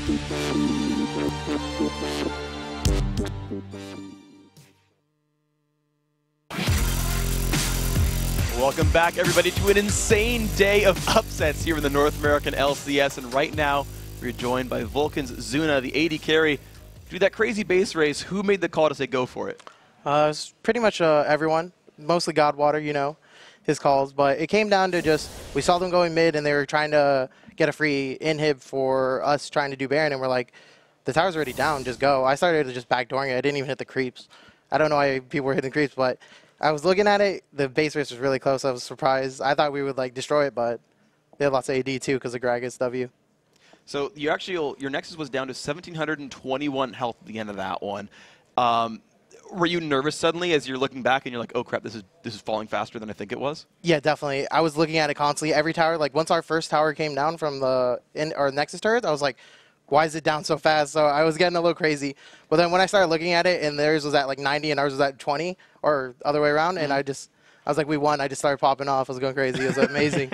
Welcome back, everybody, to an insane day of upsets here in the North American LCS. And right now, we're joined by Vulcan's Zuna, the AD carry. Through that crazy base race, who made the call to say go for it? It's pretty much everyone, mostly Godwater, you know, his calls. But it came down to just, we saw them going mid, and they were trying to get a free inhib for us trying to do Baron. And we're like, the tower's already down, just go. I started just backdooring it. I didn't even hit the creeps. I don't know why people were hitting creeps, but I was looking at it. The base race was really close. I was surprised. I thought we would like destroy it, but they had lots of AD too because of Gragas W. So your Nexus was down to 1,721 health at the end of that one. Were you nervous suddenly as you're looking back and you're like, oh crap, this is falling faster than I think it was? Yeah, definitely. I was looking at it constantly. Every tower, like once our first tower came down from our Nexus turret, I was like, why is it down so fast? So I was getting a little crazy. But then when I started looking at it and theirs was at like 90 and ours was at 20 or other way around, and I was like, we won. I just started popping off. I was going crazy. It was amazing.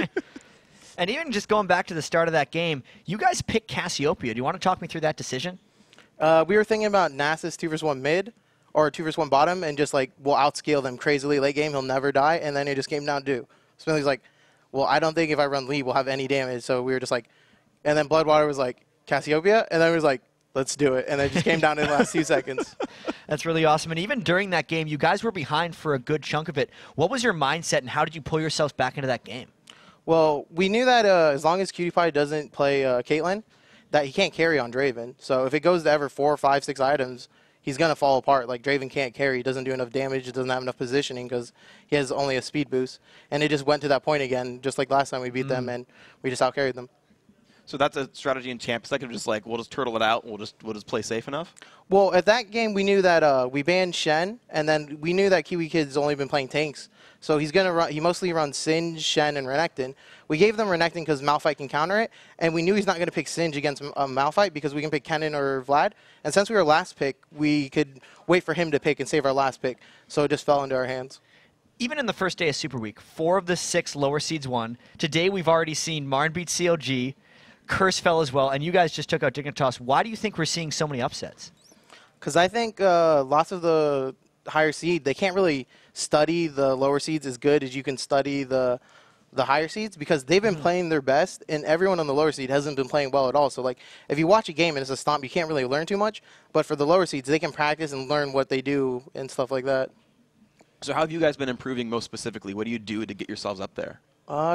And even just going back to the start of that game, you guys picked Cassiopeia. Do you want to talk me through that decision? We were thinking about Nasus 2v1 mid or 2v1 bottom and just like, we'll outscale them crazily late game. He'll never die. And then it just came down to Smiley's like, well, I don't think if I run lead, we'll have any damage. So we were just like, and then Bloodwater was like, Cassiopeia? And then we was like, let's do it. And it just came down in the last 2 seconds. That's really awesome. And even during that game, you guys were behind for a good chunk of it. What was your mindset and how did you pull yourselves back into that game? Well, we knew that as long as QtPie doesn't play Caitlyn, that he can't carry on Draven. So if it goes to ever 4, 5, 6 items, he's going to fall apart. Like, Draven can't carry. He doesn't do enough damage. He doesn't have enough positioning because he has only a speed boost. And it just went to that point again, just like last time we beat them, and we just outcarried them. So that's a strategy in champs. Like, just like we'll just turtle it out. We'll just play safe enough. Well, at that game, we knew that we banned Shen, and then we knew that Kiwi Kid's only been playing tanks. So he's gonna run. He mostly runs Singe, Shen, and Renekton. We gave them Renekton because Malphite can counter it, and we knew he's not gonna pick Singe against Malphite because we can pick Kennen or Vlad. And since we were last pick, we could wait for him to pick and save our last pick. So it just fell into our hands. Even in the first day of Super Week, 4 of the 6 lower seeds won. Today, we've already seen Marn beat CLG. Curse fell as well, and you guys just took out Dignitas. Why do you think we're seeing so many upsets? Because I think lots of the higher seed, they can't really study the lower seeds as good as you can study the higher seeds because they've been playing their best, and everyone on the lower seed hasn't been playing well at all. So, like, if you watch a game and it's a stomp, you can't really learn too much. But for the lower seeds, they can practice and learn what they do and stuff like that. So how have you guys been improving most specifically? What do you do to get yourselves up there?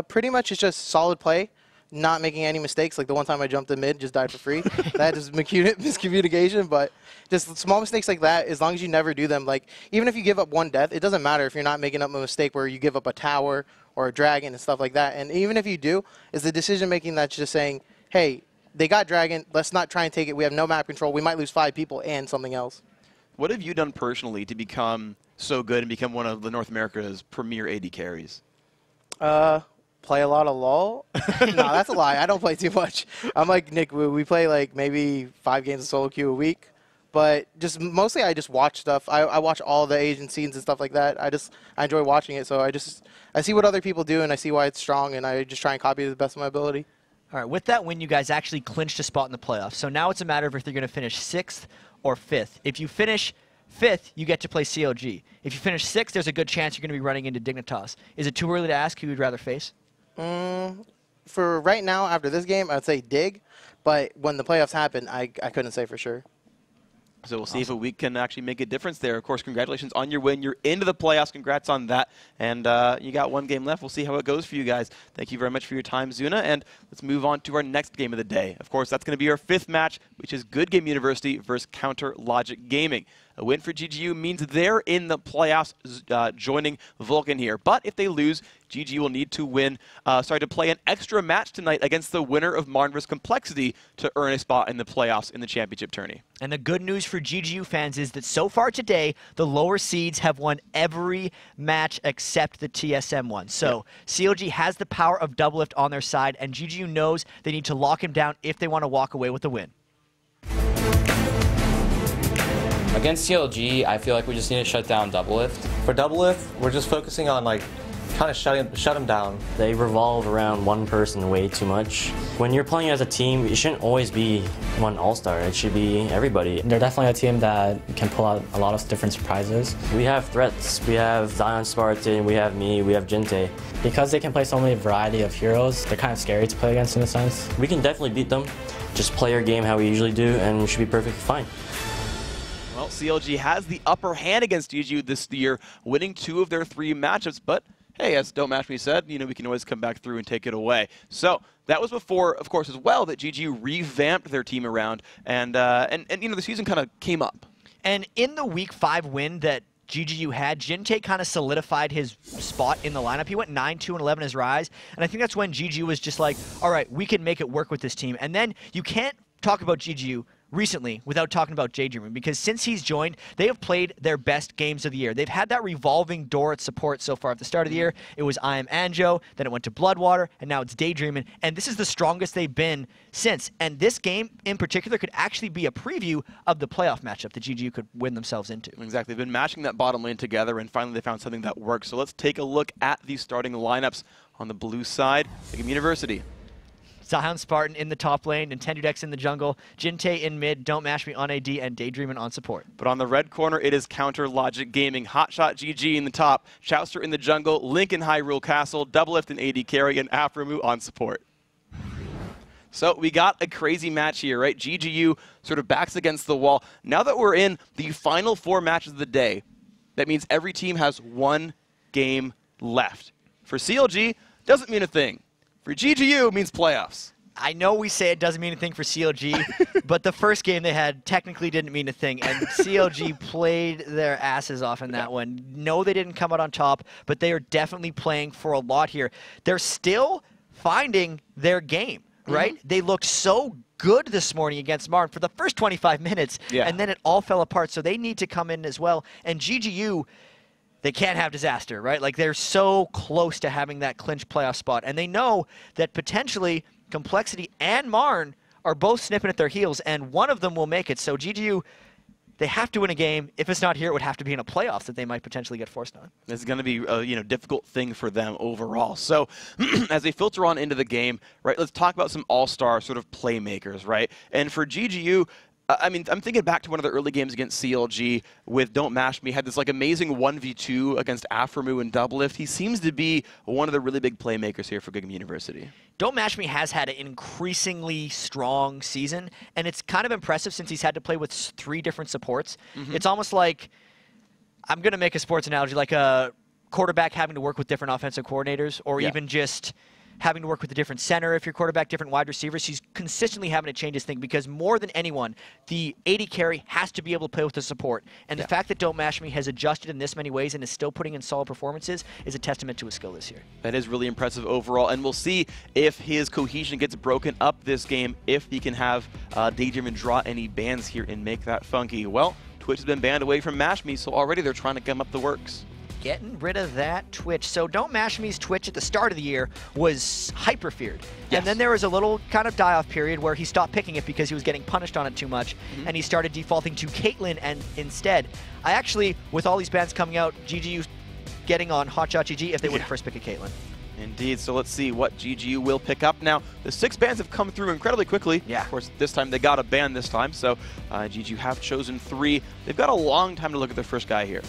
Pretty much it's just solid play. Not making any mistakes. Like the one time I jumped in mid, just died for free. That is miscommunication, but just small mistakes like that, as long as you never do them. Like, even if you give up 1 death, it doesn't matter if you're not making up a mistake where you give up a tower or a dragon and stuff like that. And even if you do, is the decision-making that's just saying, hey, they got dragon, let's not try and take it. We have no map control. We might lose 5 people and something else. What have you done personally to become so good and become one of the North America's premier AD carries? Play a lot of LoL. No, that's a lie. I don't play too much. I'm like Nick. We play like maybe 5 games of solo queue a week. But just mostly I just watch stuff. I watch all the Asian scenes and stuff like that. I enjoy watching it. So I see what other people do and I see why it's strong and I just try and copy it to the best of my ability. All right, with that win, you guys actually clinched a spot in the playoffs. So now it's a matter of if you're going to finish 6th or 5th. If you finish 5th, you get to play CLG. If you finish 6th, there's a good chance you're going to be running into Dignitas. Is it too early to ask who you'd rather face? For right now, after this game, I'd say Dig. But when the playoffs happen, I couldn't say for sure. So we'll see if a week can actually make a difference there. Of course, congratulations on your win. You're into the playoffs. Congrats on that. And you got 1 game left. We'll see how it goes for you guys. Thank you very much for your time, Zuna. And let's move on to our next game of the day. Of course, that's going to be our 5th match, which is Good Game University versus Counter Logic Gaming. A win for GGU means they're in the playoffs, joining Vulcan here. But if they lose, GGU will need to to play an extra match tonight against the winner of Marn vs. Complexity to earn a spot in the playoffs in the championship tourney. And the good news for GGU fans is that so far today, the lower seeds have won every match except the TSM one. So CLG has the power of Doublelift on their side, and GGU knows they need to lock him down if they want to walk away with the win. Against CLG, I feel like we just need to shut down Doublelift. For Doublelift, we're just focusing on like kind of shut them down. They revolve around one person way too much. When you're playing as a team, it shouldn't always be one all-star. It should be everybody. They're definitely a team that can pull out a lot of different surprises. We have threats. We have Zion Spartan, we have me, we have Jinte. Because they can play so many variety of heroes, they're kind of scary to play against in a sense. We can definitely beat them. Just play our game how we usually do, and we should be perfectly fine. Well, CLG has the upper hand against GGU this year, winning 2 of their 3 matchups, but hey, as Don't Match Me said, we can always come back through and take it away. So that was before, of course, as well, that GGU revamped their team around, and the season kind of came up. And in the Week 5 win that GGU had, Jinte kind of solidified his spot in the lineup. He went 9-2-11 his rise, and I think that's when GGU was just like, all right, we can make it work with this team. And then you can't talk about GGU recently without talking about Daydreamer, because since he's joined, they have played their best games of the year. They've had that revolving door at support so far at the start of the year. It was I Am Anjo, then it went to Bloodwater, and now it's Daydreaming, and this is the strongest they've been since. And this game in particular could actually be a preview of the playoff matchup that GGU could win themselves into. Exactly. They've been matching that bottom lane together, and finally they found something that works. So let's take a look at these starting lineups on the blue side. Brigham University. Zion Spartan in the top lane, Nintendo Dex in the jungle, Jinte in mid, Don't Mash Me on AD, and Daydreamin' on support. But on the red corner, it is Counter Logic Gaming. Hotshot GG in the top, Chouster in the jungle, Lincoln Hyrule Castle, Doublelift and AD carry, and Aframu on support. So we got a crazy match here, right? GGU sort of backs against the wall. Now that we're in the final 4 matches of the day, that means every team has 1 game left. For CLG, doesn't mean a thing. For GGU, it means playoffs. I know we say it doesn't mean anything for CLG, but the first game they had technically didn't mean a thing, and CLG played their asses off in that one. No, they didn't come out on top, but they are definitely playing for a lot here. They're still finding their game, right? They looked so good this morning against Martin for the first 25 minutes, and then it all fell apart, so they need to come in as well. And GGU, they can't have disaster, right? Like, they're so close to having that clinch playoff spot, and they know that potentially Complexity and Marn are both snipping at their heels, and one of them will make it. So GGU, they have to win a game. If it's not here, it would have to be in a playoffs that they might potentially get forced on. This is going to be a difficult thing for them overall. So as they filter on into the game, right, let's talk about some all-star sort of playmakers, right? And for GGU, I mean, I'm thinking back to one of the early games against CLG with Don't Mash Me. Had this like amazing 1v2 against Aframu and Doublelift. He seems to be one of the really big playmakers here for Brigham University. Don't Mash Me has had an increasingly strong season, and it's kind of impressive since he's had to play with 3 different supports. It's almost like, I'm going to make a sports analogy, like a quarterback having to work with different offensive coordinators, or even just having to work with a different center if you're quarterback, different wide receivers. He's consistently having to change his thing because more than anyone, the AD carry has to be able to play with the support. And the fact that Don't Mash Me has adjusted in this many ways and is still putting in solid performances is a testament to his skill this year. That is really impressive overall, and we'll see if his cohesion gets broken up this game, if he can have Daydreamin' draw any bans here and make that funky. Well, Twitch has been banned away from Mash Me, so already they're trying to gum up the works. Getting rid of that Twitch. So Don't Mash Me's Twitch at the start of the year was hyper feared. And then there was a little kind of die-off period where he stopped picking it because he was getting punished on it too much, and he started defaulting to Caitlyn and instead. I actually, with all these bans coming out, GGU getting on Hotshot GG if they wouldn't first pick a Caitlyn. Indeed, so let's see what GGU will pick up now. The 6 bans have come through incredibly quickly. Of course, this time they got a ban this time, so GGU have chosen 3. They've got a long time to look at their first guy here.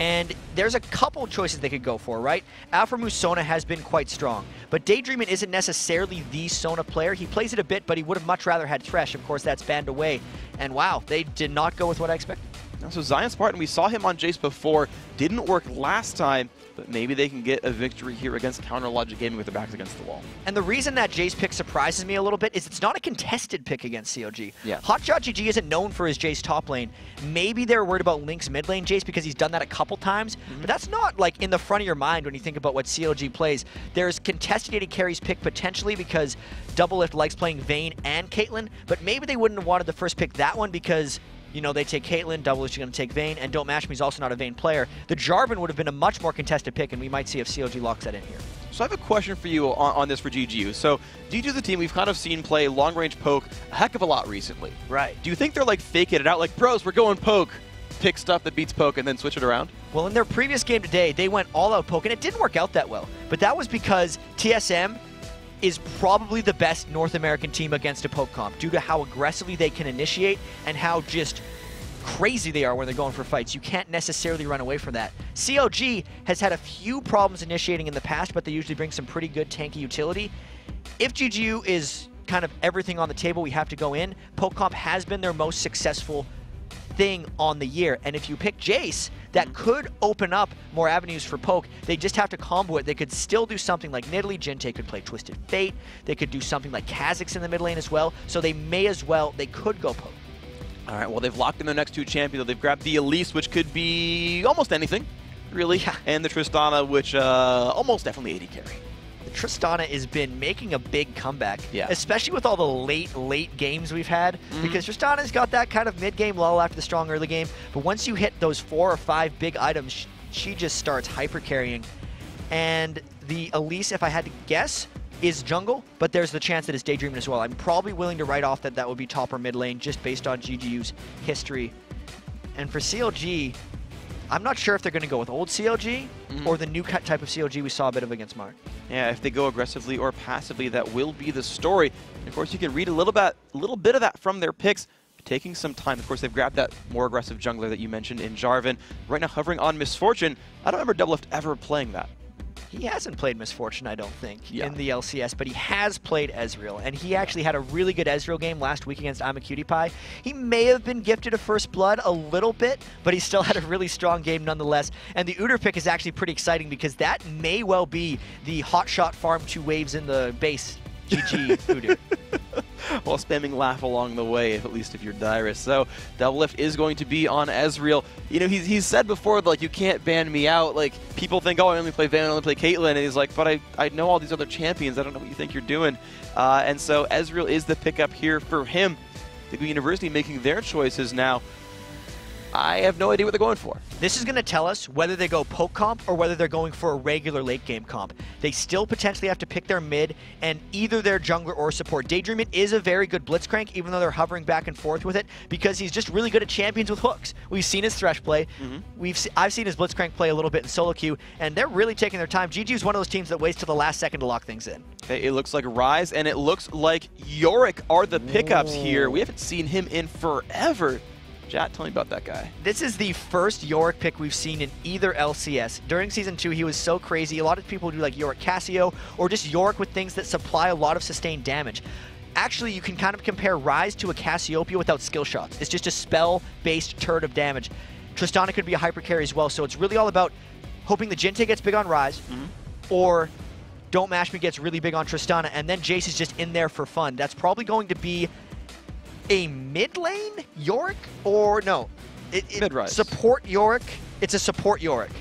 And there's a couple choices they could go for, right? Aframu Sona has been quite strong, but Daydreamin' isn't necessarily the Sona player. He plays it a bit, but he would have much rather had Thresh. Of course, that's banned away. And wow, they did not go with what I expected. So Zion Spartan, we saw him on Jace before, didn't work last time, but maybe they can get a victory here against Counter Logic Gaming with their backs against the wall. And the reason that Jace pick surprises me a little bit is it's not a contested pick against CLG. Hotshot GG isn't known for his Jace top lane. Maybe they're worried about Link's mid lane Jace because he's done that a couple times, but that's not like in the front of your mind when you think about what CLG plays. There's contested AD carries pick potentially because Doublelift likes playing Vayne and Caitlyn, but maybe they wouldn't have wanted the first pick that one because they take Caitlyn, Doublelift's going to take Vayne, and Don't Mash Me's also not a Vayne player. The Jarvan would have been a much more contested pick, and we might see if CLG locks that in here. So I have a question for you on this for GGU. So GGU is a team we've kind of seen play long-range poke a heck of a lot recently. Right. Do you think they're like faking it out, like, bros, we're going poke, pick stuff that beats poke and then switch it around? Well, in their previous game today, they went all-out poke, and it didn't work out that well. But that was because TSM is probably the best North American team against a poke comp due to how aggressively they can initiate and how just crazy they are when they're going for fights. You can't necessarily run away from that. CLG has had a few problems initiating in the past, but they usually bring some pretty good tanky utility. If GGU is kind of everything on the table, we have to go in. Poke comp has been their most successful thing on the year, and if you pick Jace, that could open up more avenues for poke. They just have to combo it. They could still do something like Nidalee. Jinte could play Twisted Fate. They could do something like Kha'Zix in the mid lane as well, so they may as well, they could go poke. All right, well, they've locked in their next two champions. They've grabbed the Elise, which could be almost anything, really, and the Tristana, which almost definitely AD carry. Tristana has been making a big comeback, especially with all the late games we've had, because Tristana's got that kind of mid-game lull after the strong early game, but once you hit those 4 or 5 big items, she just starts hyper-carrying. And the Elise, if I had to guess, is jungle, but there's the chance that it's daydreaming as well. I'm probably willing to write off that that would be top or mid lane just based on GGU's history. And for CLG, I'm not sure if they're going to go with old CLG or the new type of CLG we saw a bit of against Mark. Yeah, if they go aggressively or passively, that will be the story. And of course, you can read a little bit of that from their picks, taking some time. Of course, they've grabbed that more aggressive jungler that you mentioned in Jarvan. Right now, hovering on Misfortune. I don't remember W10D3 ever playing that. He hasn't played Misfortune, I don't think, in the LCS, but he has played Ezreal, and he actually had a really good Ezreal game last week against I'm a Cutie Pie. He may have been gifted a first blood a little bit, but he still had a really strong game nonetheless. And the Udyr pick is actually pretty exciting because that may well be the hotshot farm 2 waves in the base GG Udyr. While spamming laugh along the way, at least if you're Dyrus. So Doublelift is going to be on Ezreal. You know, he's said before, like, you can't ban me out. Like, people think, oh, I only play Vayne, I only play Caitlyn. And he's like, but I know all these other champions. I don't know what you think you're doing. And so Ezreal is the pickup here for him. The University making their choices now. I have no idea what they're going for. This is going to tell us whether they go poke comp or whether they're going for a regular late game comp. They still potentially have to pick their mid and either their jungler or support. Daydreamit is a very good blitzcrank, even though they're hovering back and forth with it, because he's just really good at champions with hooks. We've seen his Thresh play. I've seen his blitzcrank play a little bit in solo queue, and they're really taking their time. GG is one of those teams that waits till the last second to lock things in. Okay, it looks like Ryze, and it looks like Yorick are the pickups here. We haven't seen him in forever. Jat, tell me about that guy. This is the first Yorick pick we've seen in either LCS. During Season 2, he was so crazy. A lot of people do like Yorick Cassio or just Yorick with things that supply a lot of sustained damage. Actually, you can kind of compare Ryze to a Cassiopeia without skill shots. It's just a spell-based turret of damage. Tristana could be a hyper carry as well, so it's really all about hoping the Jinte gets big on Ryze or Don't Mash Me gets really big on Tristana, and then Jace is just in there for fun. That's probably going to be a mid lane Yorick, or no, mid-Ryze. Support Yorick. It's a support Yorick.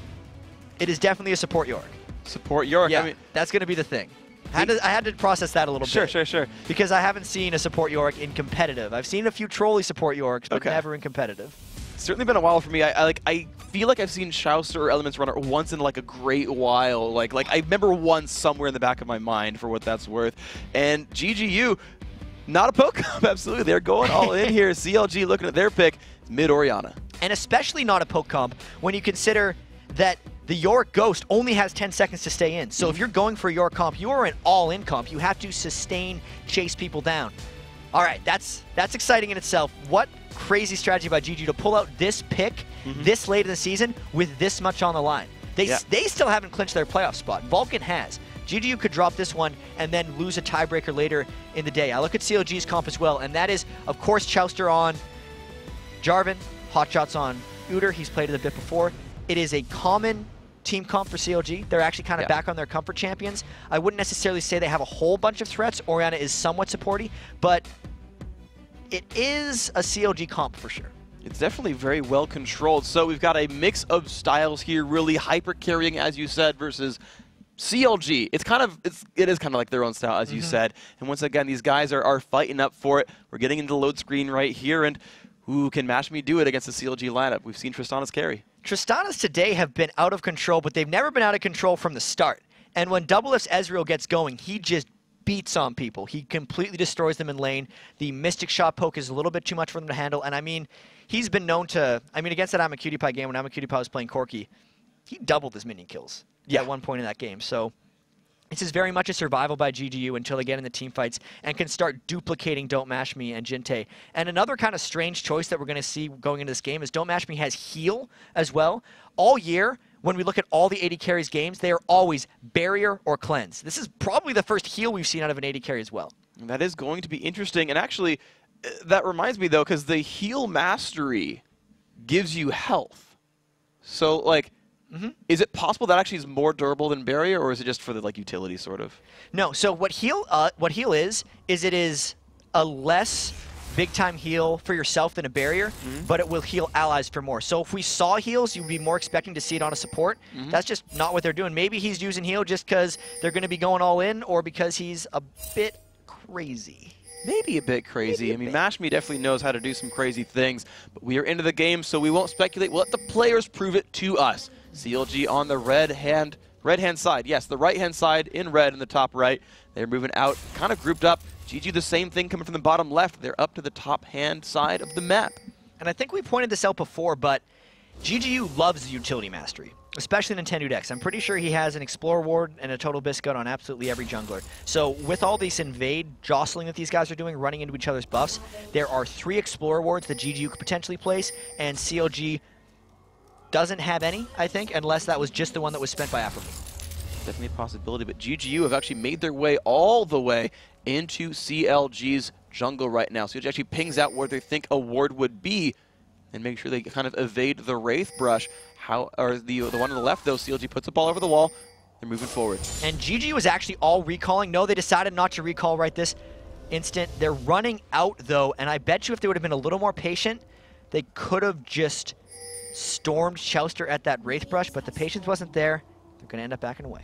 It is definitely a support Yorick. Support Yorick. Yeah, I mean, that's going to be the thing. I had to process that a little bit. Sure. Because I haven't seen a support Yorick in competitive. I've seen a few trolley support Yoricks, but never in competitive. It's certainly been a while for me. I feel like I've seen Chaucer or Elements Runner once in like a great while. Like I remember one somewhere in the back of my mind for what that's worth. And GGU, not a poke comp, absolutely. They're going all in here. CLG looking at their pick, mid Orianna. And especially not a poke comp when you consider that the Yorick Ghost only has 10 seconds to stay in. So if you're going for a Yorick comp, you are an all-in comp. You have to sustain, chase people down. All right, that's exciting in itself. What crazy strategy by GG to pull out this pick this late in the season with this much on the line. They still haven't clinched their playoff spot. Vulcan has. GGU could drop this one and then lose a tiebreaker later in the day. I look at CLG's comp as well, and that is, of course, Chauster on Jarvan, Hotshots on Udyr. He's played it a bit before. It is a common team comp for CLG. They're actually kind of back on their comfort champions. I wouldn't necessarily say they have a whole bunch of threats. Orianna is somewhat supporty, but it is a CLG comp for sure. It's definitely very well controlled. So we've got a mix of styles here, really hyper carrying, as you said, versus CLG. It is kind of like their own style, as you said. And once again, these guys are fighting up for it. We're getting into the load screen right here, and who can Mash Me do it against the CLG lineup? We've seen Tristana's carry. Tristana's today have been out of control, but they've never been out of control from the start. And when Doublelift's Ezreal gets going, he just beats on people. He completely destroys them in lane. The Mystic Shot poke is a little bit too much for them to handle. And I mean, he's been known to, I mean, against that I'm a Cutie Pie game, when I'm a Cutie Pie was playing Corki, he doubled his minion kills at one point in that game. So this is very much a survival by GGU until they get in the team fights and can start duplicating Don't Mash Me and Jinte. And another kind of strange choice that we're going to see going into this game is Don't Mash Me has heal as well. All year, when we look at all the AD carries games, they are always barrier or cleanse. This is probably the first heal we've seen out of an AD carry as well. And that is going to be interesting. And actually, that reminds me, though, because the heal mastery gives you health. So, like, is it possible that actually is more durable than barrier, or is it just for the, like, utility, sort of? No, so what heal is it is a less big-time heal for yourself than a barrier, but it will heal allies for more. So if we saw heals, you'd be more expecting to see it on a support. That's just not what they're doing. Maybe he's using heal just because they're going to be going all in, or because he's a bit crazy. Maybe a bit crazy. I mean, Mash Me definitely knows how to do some crazy things, but we are into the game, so we won't speculate. We'll let the players prove it to us. CLG on the red hand side. Yes, the right-hand side in red in the top right. They're moving out, kind of grouped up. GG, the same thing coming from the bottom left. They're up to the top hand side of the map. And I think we pointed this out before, but GGU loves the utility mastery, especially Nintendo Dex. I'm pretty sure he has an Explorer Ward and a Total Biscuit on absolutely every jungler. So with all this invade jostling that these guys are doing, running into each other's buffs, there are 3 Explorer Wards that GGU could potentially place, and CLG doesn't have any, I think, unless that was just the one that was spent by Afro. Definitely a possibility, but GGU have actually made their way all the way into CLG's jungle right now. CLG actually pings out where they think a ward would be and make sure they kind of evade the Wraith Brush. The one on the left, though, CLG puts the ball over the wall. They're moving forward. And GGU was actually all recalling. No, they decided not to recall right this instant. They're running out, though, and I bet you if they would have been a little more patient, they could have just stormed Chouster at that Wraith Brush, but the patience wasn't there. They're going to end up backing away.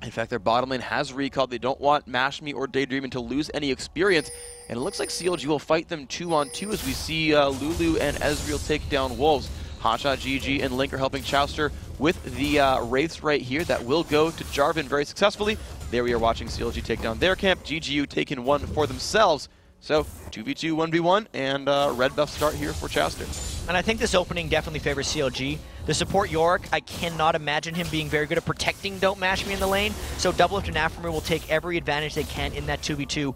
In fact, their bottom lane has recalled. They don't want Mash Me or Daydreaming to lose any experience, and it looks like CLG will fight them 2-on-2 as we see Lulu and Ezreal take down Wolves. Hotshot, GG, and Link are helping Chouster with the Wraiths right here. That will go to Jarvan very successfully. There we are watching CLG take down their camp. GGU taking one for themselves. So 2v2, 1v1, and red buff start here for Chouster. And I think this opening definitely favors CLG. The support Yorick, I cannot imagine him being very good at protecting Don't Mash Me in the lane, so Doublelift and Afromu will take every advantage they can in that 2v2.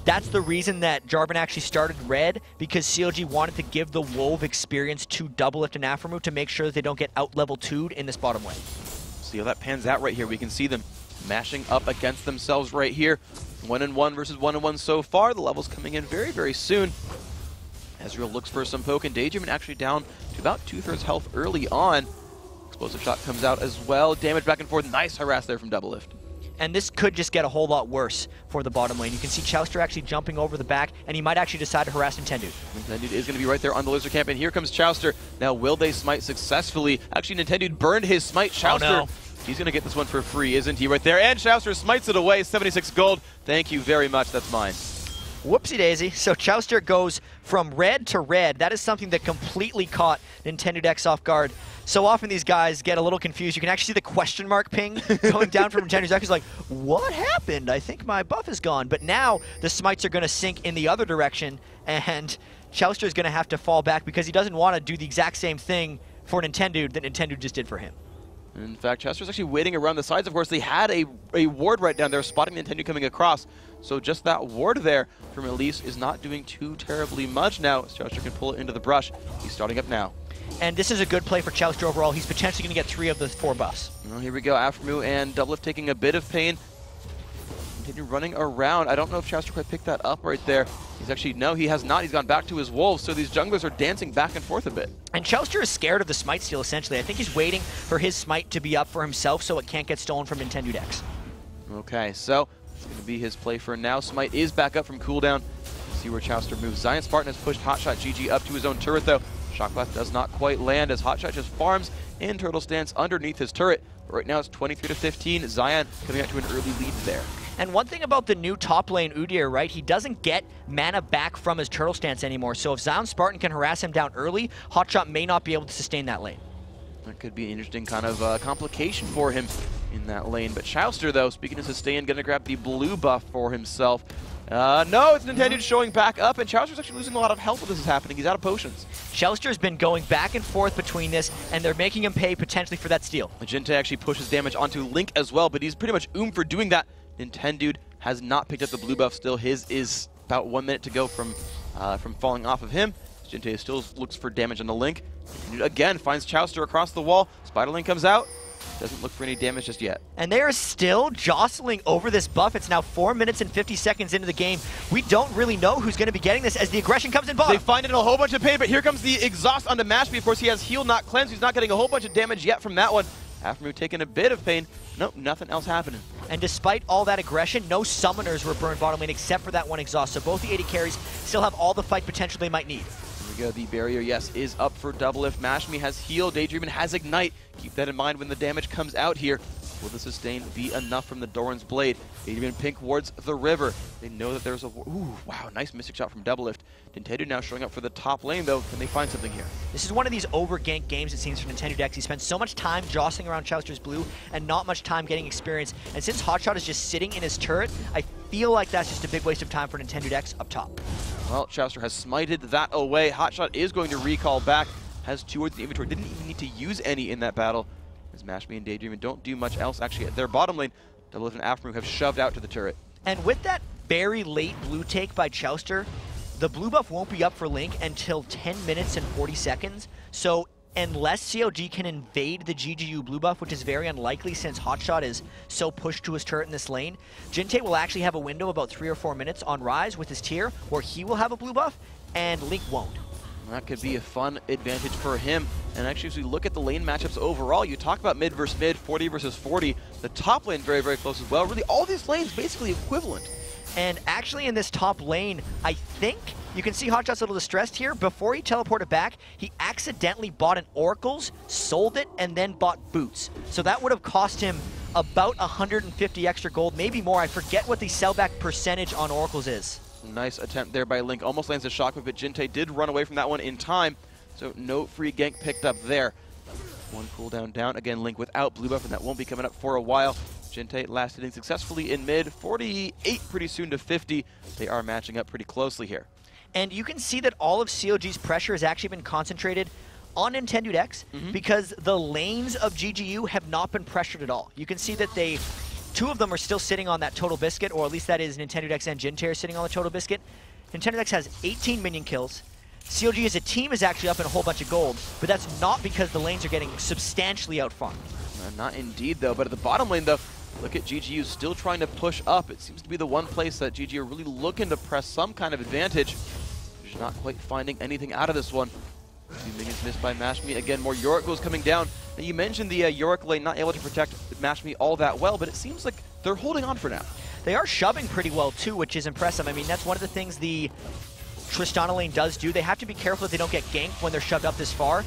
That's the reason that Jarvan actually started red, because CLG wanted to give the Wolf experience to Doublelift and Afromu to make sure that they don't get out-level 2'd in this bottom lane. See how that pans out right here. We can see them mashing up against themselves right here. 1-1 versus 1-1 so far. The level's coming in very, very soon. Ezreal looks for some poke, and Daydream actually down to about 2/3 health early on. Explosive shot comes out as well. Damage back and forth. Nice harass there from Doublelift. And this could just get a whole lot worse for the bottom lane. You can see Chouster actually jumping over the back, and he might actually decide to harass Nintendo. Nintendo is going to be right there on the Lizard Camp, and here comes Chouster. Now, will they smite successfully? Actually, Nintendo burned his smite. Chouster, oh, no. He's going to get this one for free, isn't he? Right there. And Chouster smites it away. 76 gold. Thank you very much. That's mine. Whoopsie daisy. So Chouster goes from red to red. That is something that completely caught Nintendo Dex off guard. So often these guys get a little confused. You can actually see the question mark ping going down from Nintendo's Dex. He's like, what happened? I think my buff is gone. But now the smites are going to sink in the other direction, and Chouster is going to have to fall back because he doesn't want to do the exact same thing for Nintendo that Nintendo just did for him. In fact, Chester's actually waiting around the sides. Of course, they had a ward right down there, spotting Nintendo coming across. So just that ward there from Elise is not doing too terribly much now. Chester can pull it into the brush. He's starting up now. And this is a good play for Chouster overall. He's potentially going to get 3 of the 4 buffs. Well, here we go. Afromu and Doublelift taking a bit of pain. Continue running around. I don't know if Chester quite picked that up right there. He's actually, no, he has not. He's gone back to his wolves, so these junglers are dancing back and forth a bit. And Chouster is scared of the smite steal, essentially. I think he's waiting for his smite to be up for himself so it can't get stolen from Nintendo Dex. Okay, so it's going to be his play for now. Smite is back up from cooldown. Let's see where Chouster moves. Zion Spartan has pushed Hotshot GG up to his own turret, though. Shockblast does not quite land as Hotshot just farms in turtle stance underneath his turret. But right now it's 23-15. Zion coming out to an early lead there. And one thing about the new top lane Udyr, right, he doesn't get mana back from his turtle stance anymore. So if Zion Spartan can harass him down early, Hotshot may not be able to sustain that lane. That could be an interesting kind of complication for him. in that lane. But Chowster, though, speaking of sustain, going to grab the blue buff for himself. No, it's Nintendo showing back up, and Chowster's actually losing a lot of health when this is happening. He's out of potions. Chowster's been going back and forth between this, and they're making him pay potentially for that steal. Jinte actually pushes damage onto Link as well, but he's pretty much for doing that. Nintendo has not picked up the blue buff still. His is about 1 minute to go from falling off of him. Jinte still looks for damage on the Link. Again, finds Chowster across the wall. Spider Link comes out. Doesn't look for any damage just yet. And they are still jostling over this buff. It's now 4 minutes and 50 seconds into the game. We don't really know who's going to be getting this as the aggression comes in bottom. They find it in a whole bunch of pain, but here comes the exhaust onto Mashby. Of course, he has heal, not cleanse. He's not getting a whole bunch of damage yet from that one. Aftermoon taking a bit of pain. Nope, nothing else happening. And despite all that aggression, no summoners were burned bottom lane except for that one exhaust. So both the AD carries still have all the fight potential they might need. Here we go. The barrier, yes, is up for Doublelift. Mashmi has heal. Daydreamin has ignite. Keep that in mind when the damage comes out here. Will the sustain be enough from the Doran's Blade? Daydreamin pink wards the river. They know that there's a... Ooh, wow, nice mystic shot from Doublelift. Nintendo now showing up for the top lane, though. Can they find something here? This is one of these over-gank games, it seems, for Nintendo Dex. He spends so much time jostling around Chowster's blue and not much time getting experience. And since Hotshot is just sitting in his turret, I feel like that's just a big waste of time for Nintendo Dex up top. Well, Chowster has smited that away. Hotshot is going to recall back. Has 2 wards in the inventory. Didn't even need to use any in that battle. As Mashmi and Daydreamin don't do much else. Actually, at their bottom lane, Doublelift and Aftermoon have shoved out to the turret. And with that very late blue take by Chowster, the blue buff won't be up for Link until 10 minutes and 40 seconds. So unless CLG can invade the GGU blue buff, which is very unlikely since Hotshot is so pushed to his turret in this lane, Jinte will actually have a window about 3 or 4 minutes on Rise with his tier where he will have a blue buff and Link won't. That could be a fun advantage for him. And actually, as we look at the lane matchups overall, you talk about mid versus mid, 40 versus 40. The top lane very, very close as well. Really, all these lanes basically equivalent. And actually in this top lane, I think you can see Hotshot's a little distressed here. Before he teleported back, he accidentally bought an Oracle's, sold it, and then bought boots. So that would have cost him about 150 extra gold, maybe more. I forget what the sellback percentage on Oracle's is. Nice attempt there by Link. Almost lands a shockwave, but Jinte did run away from that one in time. So no free gank picked up there. One cooldown down. Again, Link without blue buff, and that won't be coming up for a while. Jinte last hitting successfully in mid. 48 pretty soon to 50. They are matching up pretty closely here. And you can see that all of CLG's pressure has actually been concentrated on Nintendo Dex because the lanes of GGU have not been pressured at all. You can see that they... 2 of them are still sitting on that total biscuit, or at least that is Nintendo Dex and Jinte are sitting on the total biscuit. Nintendo Dex has 18 minion kills. CLG as a team is actually up in a whole bunch of gold, but that's not because the lanes are getting substantially outfarmed. Not indeed, though. But at the bottom lane, though, look at GGU still trying to push up. It seems to be the one place that GGU are really looking to press some kind of advantage. Just not quite finding anything out of this one. 2 minions missed by Mashmi. Again, more Yorick goes coming down. Now, you mentioned the Yorick lane not able to protect Mashmi all that well, but it seems like they're holding on for now. They are shoving pretty well, too, which is impressive. I mean, that's one of the things the Tristana lane does do. They have to be careful that they don't get ganked when they're shoved up this far.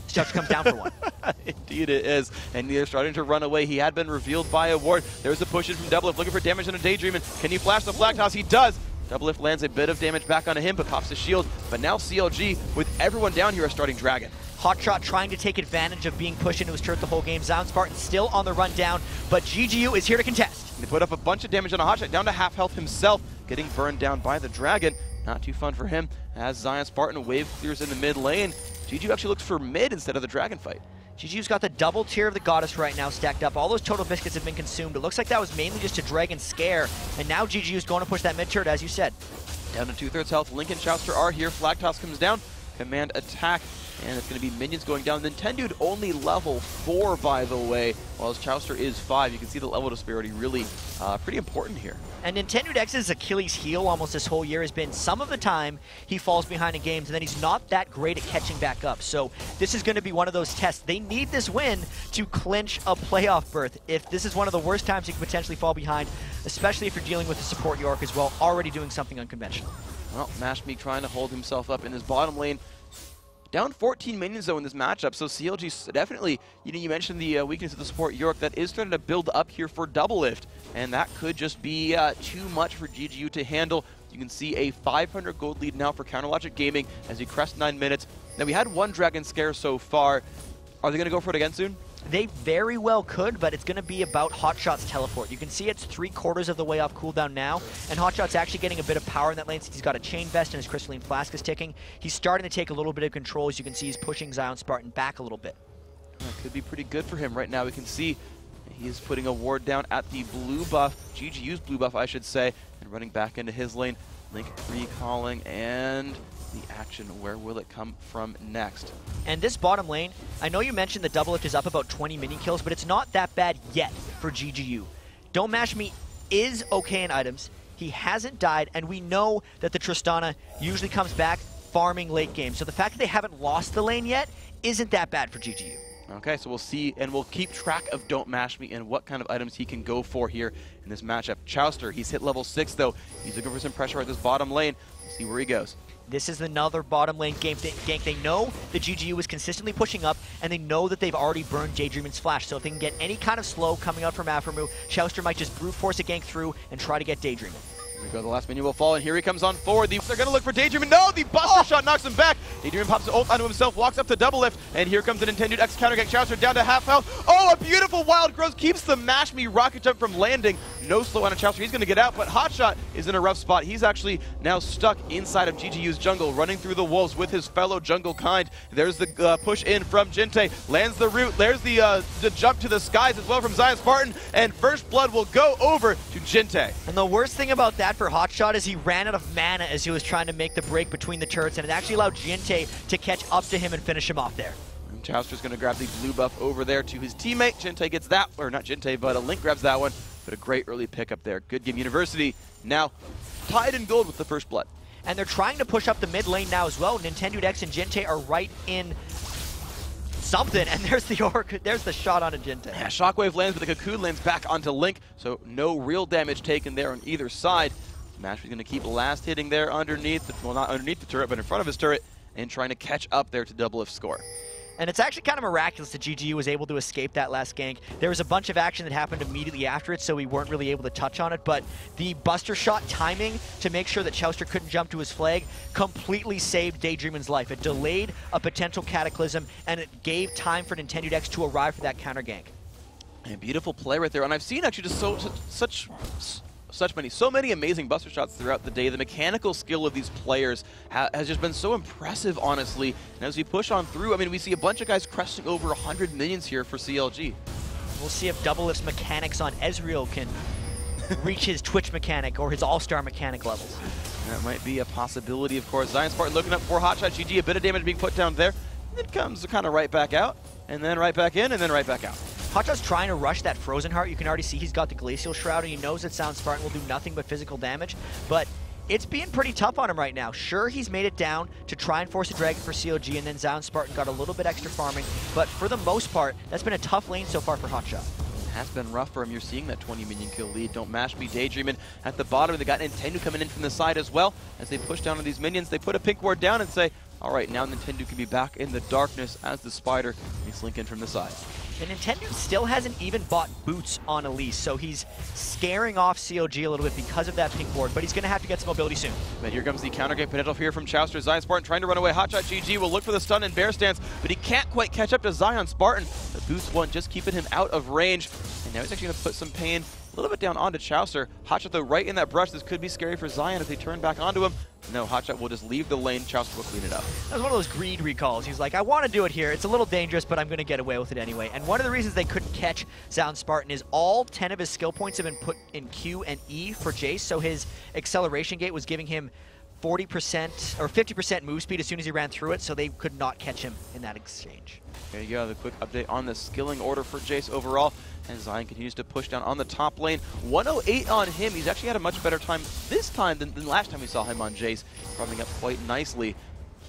Stuff comes down for one. Indeed it is. And they're starting to run away. He had been revealed by a ward. There's a push in from Doublelift looking for damage on a Daydreamin. Can he flash the Flag Toss? He does. Doublelift lands a bit of damage back onto him, but pops his shield. But now CLG, with everyone down here, are starting Dragon. Hotshot trying to take advantage of being pushed into his turret the whole game. Zion Spartan still on the run down, but GGU is here to contest. They put up a bunch of damage on a Hotshot, down to half health himself, getting burned down by the Dragon. Not too fun for him, as Zion Spartan wave clears in the mid lane. GGU actually looks for mid instead of the Dragon fight. GGU's got the double tier of the Goddess right now stacked up. All those total biscuits have been consumed. It looks like that was mainly just a Dragon scare, and now GGU's going to push that mid turret, as you said. Down to 2/3 health. Link and Chowster are here. Flag Toss comes down. Command attack. And it's going to be minions going down. Nintendo only level 4, by the way, while Chowster is 5. You can see the level disparity really pretty important here. And Nintendo Dex's Achilles heel almost this whole year has been some of the time he falls behind in games, and then he's not that great at catching back up. So this is going to be one of those tests. They need this win to clinch a playoff berth. If this is one of the worst times you can potentially fall behind, especially if you're dealing with a support York as well, already doing something unconventional. Well, Mashmi trying to hold himself up in his bottom lane. Down 14 minions, though, in this matchup, so CLG definitely, you mentioned the weakness of the support York. That is starting to build up here for Doublelift, and that could just be too much for GGU to handle. You can see a 500 gold lead now for Counterlogic Gaming as he crest 9 minutes. Now, we had one Dragon Scare so far. Are they going to go for it again soon? They very well could, but it's going to be about Hotshot's teleport. You can see it's 3/4 of the way off cooldown now, and Hotshot's actually getting a bit of power in that lane since he's got a chain vest and his crystalline flask is ticking. He's starting to take a little bit of control. As you can see, he's pushing Zion Spartan back a little bit. That could be pretty good for him right now. We can see he is putting a ward down at the blue buff, GGU's blue buff, I should say, and running back into his lane. Link recalling, and the action, where will it come from next? And this bottom lane, I know you mentioned the double lift is up about 20 minion kills, but it's not that bad yet for GGU. Don't Mash Me is okay in items. He hasn't died, and we know that the Tristana usually comes back farming late game. So the fact that they haven't lost the lane yet isn't that bad for GGU. Okay, so we'll see, and we'll keep track of Don't Mash Me and what kind of items he can go for here in this matchup. Chowster, he's hit level 6, though. He's looking for some pressure at this bottom lane. We'll see where he goes. This is another bottom lane gank. They know the GGU is consistently pushing up, and they know that they've already burned Daydreamin's flash. So if they can get any kind of slow coming out from Aphromoo, Chowster might just brute force a gank through and try to get Daydreamin. Here we go, the last minion will fall, and here he comes on forward. They're going to look for Daydreamin. No, the Buster Shot knocks him back. Daydreamin pops an ult onto himself, walks up to double lift, and here comes the Nintendo X counter gank. Chowster down to half health. Oh, a beautiful wild growth keeps the Mash Me rocket jump from landing. No slow on a Chowster. He's going to get out, but Hotshot is in a rough spot. He's actually now stuck inside of GGU's jungle, running through the wolves with his fellow jungle kind. There's the push in from Jinte. Lands the root. There's the jump to the skies as well from Zion Spartan, and first blood will go over to Jinte. And the worst thing about that for Hotshot is he ran out of mana as he was trying to make the break between the turrets, and it actually allowed Jinte to catch up to him and finish him off there. And Chowster's going to grab the blue buff over there to his teammate. Jinte gets that, or not Jinte, but a Link grabs that one. But a great early pickup there. Good game. University now tied in gold with the first blood. And they're trying to push up the mid lane now as well. Nintendo X and Jinte are right in something, and there's the shot onto Jinte. Yeah, Shockwave lands, but the Cocoon lands back onto Link, so no real damage taken there on either side. Mash is going to keep last hitting there underneath, well, not underneath the turret, but in front of his turret, and trying to catch up there to double if score. And it's actually kind of miraculous that GGU was able to escape that last gank. There was a bunch of action that happened immediately after it, so we weren't really able to touch on it, but the Buster Shot timing to make sure that Chowster couldn't jump to his flag completely saved Daydreamin's life. It delayed a potential cataclysm, and it gave time for Nintendo X to arrive for that counter gank. And beautiful play right there, and I've seen actually just so many amazing Buster Shots throughout the day. The mechanical skill of these players has just been so impressive, honestly. And as we push on through, I mean, we see a bunch of guys cresting over 100 minions here for CLG. We'll see if Double Lift's mechanics on Ezreal can reach his Twitch mechanic or his All-Star mechanic levels. That might be a possibility, of course. Zion Spartan looking up for Hotshot. GG, a bit of damage being put down there. And it comes kind of right back out, and then right back in, and then right back out. Hotshot's trying to rush that Frozen Heart. You can already see he's got the Glacial Shroud, and he knows that Zion Spartan will do nothing but physical damage, but it's being pretty tough on him right now. Sure, he's made it down to try and force a Dragon for CLG, and then Zion Spartan got a little bit extra farming, but for the most part, that's been a tough lane so far for Hotshot. Has been rough for him. You're seeing that 20 minion kill lead. Don't Mash Me, Daydreamin at the bottom. They got Nintendo coming in from the side as well. As they push down on these minions, they put a pink ward down and say, all right, now Nintendo can be back in the darkness as the spider makes Link in from the side. And Nintendo still hasn't even bought boots on Elise, so he's scaring off CLG a little bit because of that pink ward, but he's going to have to get some mobility soon. But here comes the counter game potential here from Chowster. Zion Spartan trying to run away. Hotshot GG will look for the stun and bear stance, but he can't quite catch up to Zion Spartan. The boost one just keeping him out of range, and now he's actually going to put some pain a little bit down onto Chowster. Hotshot, though, right in that brush. This could be scary for Zion if they turn back onto him. No, Hotshot will just leave the lane. Chowster will clean it up. That was one of those greed recalls. He's like, I want to do it here. It's a little dangerous, but I'm going to get away with it anyway. And one of the reasons they couldn't catch Zion Spartan is all 10 of his skill points have been put in Q and E for Jace, so his acceleration gate was giving him 40% or 50% move speed as soon as he ran through it, so they could not catch him in that exchange. There you go, the quick update on the skilling order for Jace overall. And Zion continues to push down on the top lane. 108 on him. He's actually had a much better time this time than last time we saw him on Jace, farming up quite nicely.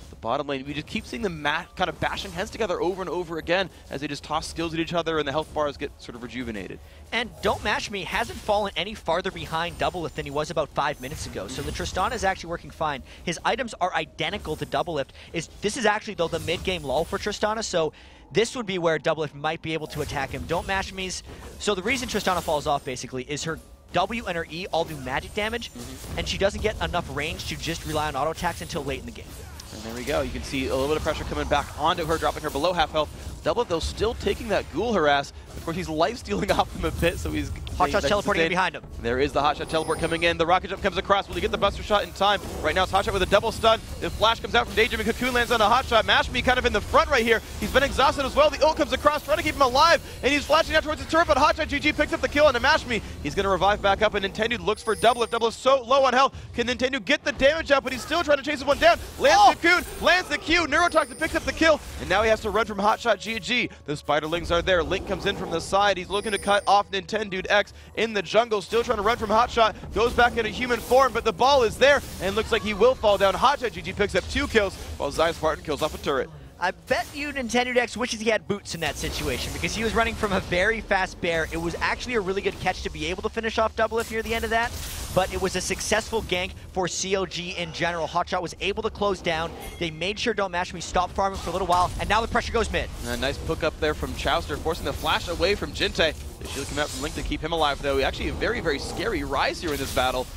The bottom lane, we just keep seeing them kind of bashing heads together over and over again as they just toss skills at each other and the health bars get sort of rejuvenated. And Don't Mash Me hasn't fallen any farther behind Double Lift than he was about 5 minutes ago. So the Tristana is actually working fine. His items are identical to Double Lift. This is actually, though, the mid-game lull for Tristana, so this would be where Double Lift might be able to attack him. Don't Mash Me's. So the reason Tristana falls off, basically, is her W and her E all do magic damage, and she doesn't get enough range to just rely on auto attacks until late in the game. And there we go. You can see a little bit of pressure coming back onto her, dropping her below half health. Double though still taking that ghoul harass. Of course, he's life-stealing off him a bit, so he's... Hotshot's teleporting in behind him. There is the Hotshot teleport coming in. The rocket jump comes across. Will he get the buster shot in time? Right now it's Hotshot with a double stun. The flash comes out from Daydream and Cocoon lands on a Hotshot. Mashme kind of in the front right here. He's been exhausted as well. The ult comes across, trying to keep him alive, and he's flashing out towards the turret, but Hotshot GG picks up the kill on a Mashme. He's going to revive back up, and Nintendo looks for Doublelift. Doublelift so low on health. Can Nintendo get the damage out, but he's still trying to chase this one down. Lands Cocoon, lands the Q. Neurotoxin picks up the kill, and now he has to run from Hotshot GG. The Spiderlings are there. Link comes in from the side. He's looking to cut off Nintendo X in the jungle. Still trying to run from Hotshot, goes back into human form, but the ball is there, and looks like he will fall down. Hotshot GG picks up 2 kills, while Zion Spartan kills off a turret. I bet you Nintendo X wishes he had boots in that situation because he was running from a very fast bear. It was actually a really good catch to be able to finish off Doublelift near the end of that, but it was a successful gank for CLG in general. Hotshot was able to close down. They made sure Don't Mash Me stopped farming for a little while, and now the pressure goes mid. A nice hook up there from Chowster, forcing the flash away from Jinte. The shield came out from Link to keep him alive, though. Actually a very, very scary rise here in this battle.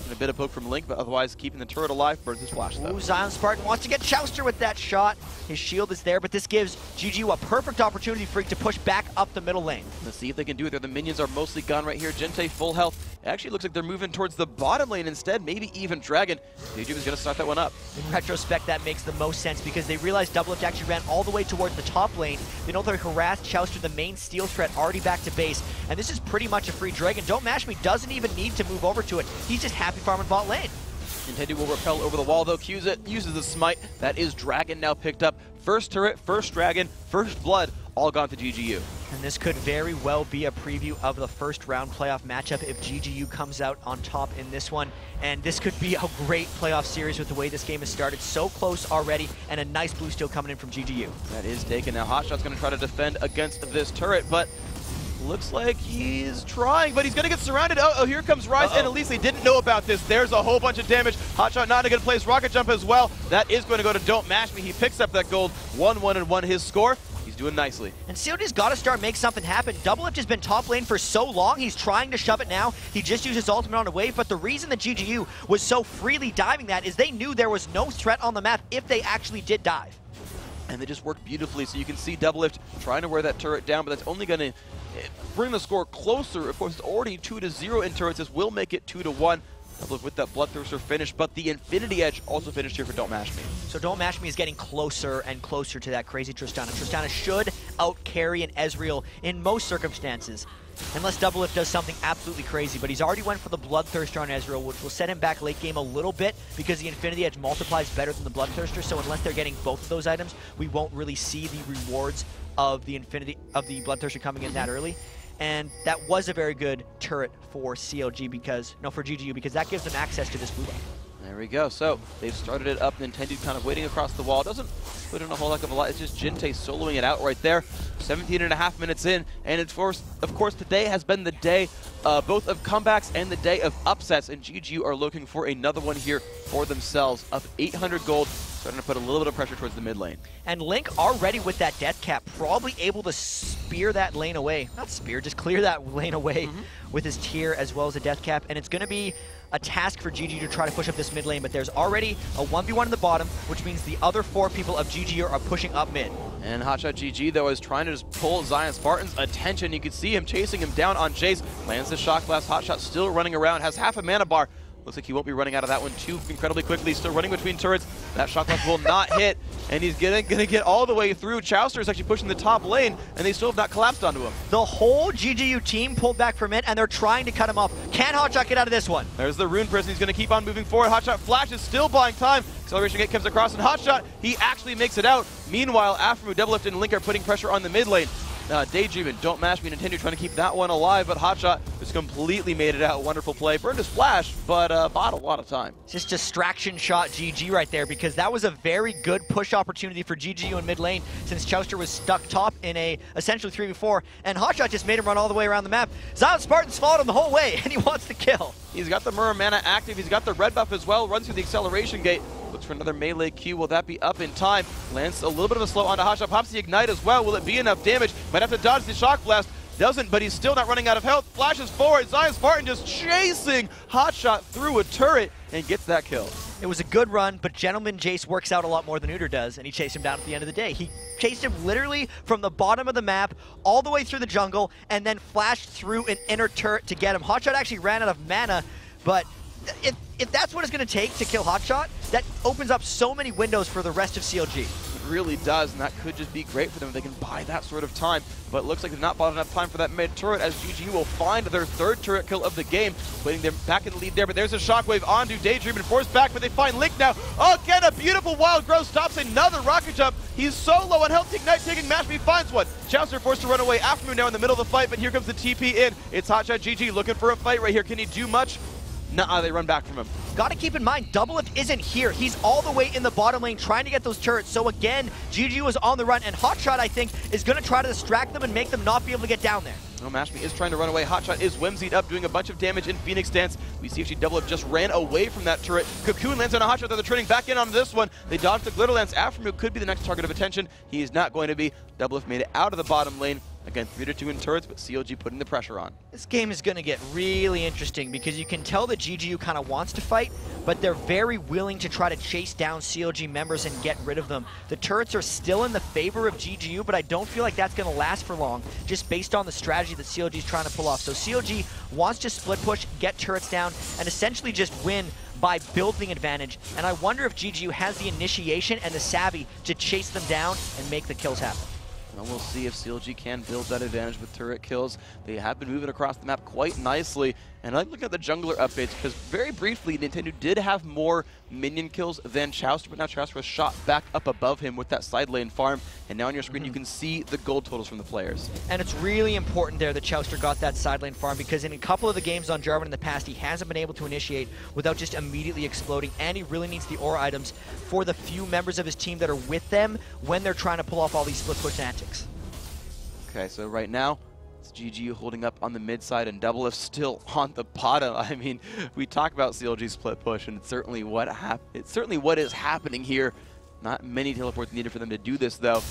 And a bit of poke from Link, but otherwise keeping the turret alive. Burns his flash, though. Ooh, Zion Spartan wants to get Chowster with that shot. His shield is there, but this gives GGU a perfect opportunity for Freak to push back up the middle lane. Let's see if they can do it there. The minions are mostly gone right here. Jinte full health. It actually looks like they're moving towards the bottom lane instead, maybe even Dragon. Daydream is going to start that one up. In retrospect, that makes the most sense because they realized Doublelift actually ran all the way towards the top lane. They know they're harassed Chowster, the main steal threat, already back to base, and this is pretty much a free Dragon. Don't Mash Me doesn't even need to move over to it. He's just happy farming bot lane. Nintendo will repel over the wall, though. Qs it, uses the smite. That is Dragon now picked up. First turret, first Dragon, first blood, all gone to GGU. And this could very well be a preview of the first round playoff matchup if GGU comes out on top in this one. And this could be a great playoff series with the way this game has started. So close already, and a nice blue steal coming in from GGU. That is taken. Now Hotshot's going to try to defend against this turret, but looks like he's trying, but he's going to get surrounded. Oh, here comes Rise, and at least they didn't know about this. There's a whole bunch of damage. Hotshot not in a good place. Rocket Jump as well. That is going to go to Don't Mash Me. He picks up that gold. 1-1-1 his score. He's doing nicely. And CLG's got to start make something happen. Doublelift has been top lane for so long. He's trying to shove it now. He just used his ultimate on a wave, but the reason that GGU was so freely diving that is they knew there was no threat on the map if they actually did dive. And they just worked beautifully, so you can see Doublelift trying to wear that turret down, but that's only going to bring the score closer. Of course, it's already 2-0 in turrets. This will make it 2-1. Doublelift with that Bloodthirster finish, but the Infinity Edge also finished here for Don't Mash Me. So Don't Mash Me is getting closer and closer to that crazy Tristana. Tristana should out-carry an Ezreal in most circumstances, unless Doublelift does something absolutely crazy, but he's already went for the Bloodthirster on Ezreal, which will set him back late game a little bit because the Infinity Edge multiplies better than the Bloodthirster, so unless they're getting both of those items, we won't really see the rewards of the Bloodthirster coming in that early. And that was a very good turret for CLG for GGU because that gives them access to this blue buff. There we go. So they've started it up. Nintendo kind of waiting across the wall. Doesn't put in a whole heck of a lot. It's just Jinte soloing it out right there. 17.5 minutes in. And of course, today has been the day both of comebacks and the day of upsets. And GGU are looking for another one here for themselves. Up 800 gold. Starting to put a little bit of pressure towards the mid lane. And Link already with that death cap, probably able to spear that lane away. Not spear, just clear that lane away with his tier as well as a death cap. And it's going to be a task for GG to try to push up this mid lane, but there's already a 1v1 in the bottom, which means the other 4 people of GG are pushing up mid. And Hotshot GG, though, is trying to just pull Zion Spartan's attention. You can see him chasing him down on Jace. Lands the Shock Blast. Hotshot still running around, has half a mana bar. Looks like he won't be running out of that one too incredibly quickly. Still running between turrets. That Shock Blast will not hit, and he's gonna get all the way through. Chowster is actually pushing the top lane, and they still have not collapsed onto him. The whole GGU team pulled back from it, and they're trying to cut him off. Can Hotshot get out of this one? There's the Rune Prison. He's gonna keep on moving forward. Hotshot Flash is still buying time. Acceleration Gate comes across, and Hotshot, he actually makes it out. Meanwhile, Aphromoo, Doublelift, and Link are putting pressure on the mid lane. Daydream and Don't Mash Me. Nintendo trying to keep that one alive, but Hotshot just completely made it out. Wonderful play. Burned his flash, but bought a lot of time. Just distraction shot GG right there because that was a very good push opportunity for GGU in mid lane since Chowster was stuck top in a essentially 3v4, and Hotshot just made him run all the way around the map. Zion Spartan's followed him the whole way, and he wants to kill. He's got the Mirror Mana active. He's got the red buff as well. Runs through the Acceleration Gate. Looks for another melee Q. Will that be up in time? Lands a little bit of a slow onto Hotshot. Pops the Ignite as well. Will it be enough damage? Might have to dodge the Shock Blast. Doesn't, but he's still not running out of health. Flashes forward. Zion Spartan just chasing Hotshot through a turret and gets that kill. It was a good run, but Gentleman Jace works out a lot more than Uter does, and he chased him down at the end of the day. He chased him literally from the bottom of the map all the way through the jungle, and then flashed through an inner turret to get him. Hotshot actually ran out of mana, but if that's what it's going to take to kill Hotshot, that opens up so many windows for the rest of CLG. It really does, and that could just be great for them if they can buy that sort of time. But it looks like they've not bought enough time for that mid turret, as GGU will find their third turret kill of the game, putting them back in the lead there. But there's a shockwave onto Daydream and forced back, but they find Link now. Oh, again, a beautiful wild growth stops another rocket jump. He's so low on health. Ignite taking Mash, but he finds one. Chouser forced to run away. Aftermoon now in the middle of the fight, but here comes the TP in. It's Hotshot GG looking for a fight right here. Can he do much? Nuh-uh, they run back from him. Gotta keep in mind, Doublelift isn't here. He's all the way in the bottom lane trying to get those turrets. So again, GGU is on the run, and Hotshot, I think, is gonna try to distract them and make them not be able to get down there. No, Mashme is trying to run away. Hotshot is whimsied up, doing a bunch of damage in Phoenix Dance. We see if she Doublelift just ran away from that turret. Cocoon lands on a Hotshot, they're trading back in on this one. They dodge the Glitter Lance. Aftermoon could be the next target of attention. He is not going to be. Doublelift made it out of the bottom lane. Again, 3-2 in turrets, but CLG putting the pressure on. This game is going to get really interesting because you can tell that GGU kind of wants to fight, but they're very willing to try to chase down CLG members and get rid of them. The turrets are still in the favor of GGU, but I don't feel like that's going to last for long, just based on the strategy that CLG is trying to pull off. So CLG wants to split push, get turrets down, and essentially just win by building advantage. And I wonder if GGU has the initiation and the savvy to chase them down and make the kills happen. And we'll see if CLG can build that advantage with turret kills. They have been moving across the map quite nicely. And I like looking at the jungler updates because very briefly, Nintendo did have more minion kills than Chouster, but now Chouster was shot back up above him with that side lane farm. And now on your screen, you can see the gold totals from the players. And it's really important there that Chouster got that side lane farm because in a couple of the games on Jarvan in the past, he hasn't been able to initiate without just immediately exploding. And he really needs the aura items for the few members of his team that are with them when they're trying to pull off all these split push antics. Okay, so right now, it's GGU holding up on the mid side and Doublelift still on the bottom. I mean, we talk about CLG split push, and it's certainly what is happening here. Not many teleports needed for them to do this, though.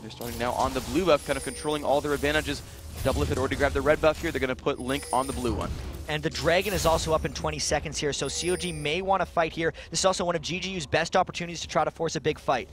They're starting now on the blue buff, kind of controlling all their advantages. Doublelift had already grabbed the red buff here. They're going to put Link on the blue one. And the Dragon is also up in 20 seconds here, so CLG may want to fight here. This is also one of GGU's best opportunities to try to force a big fight.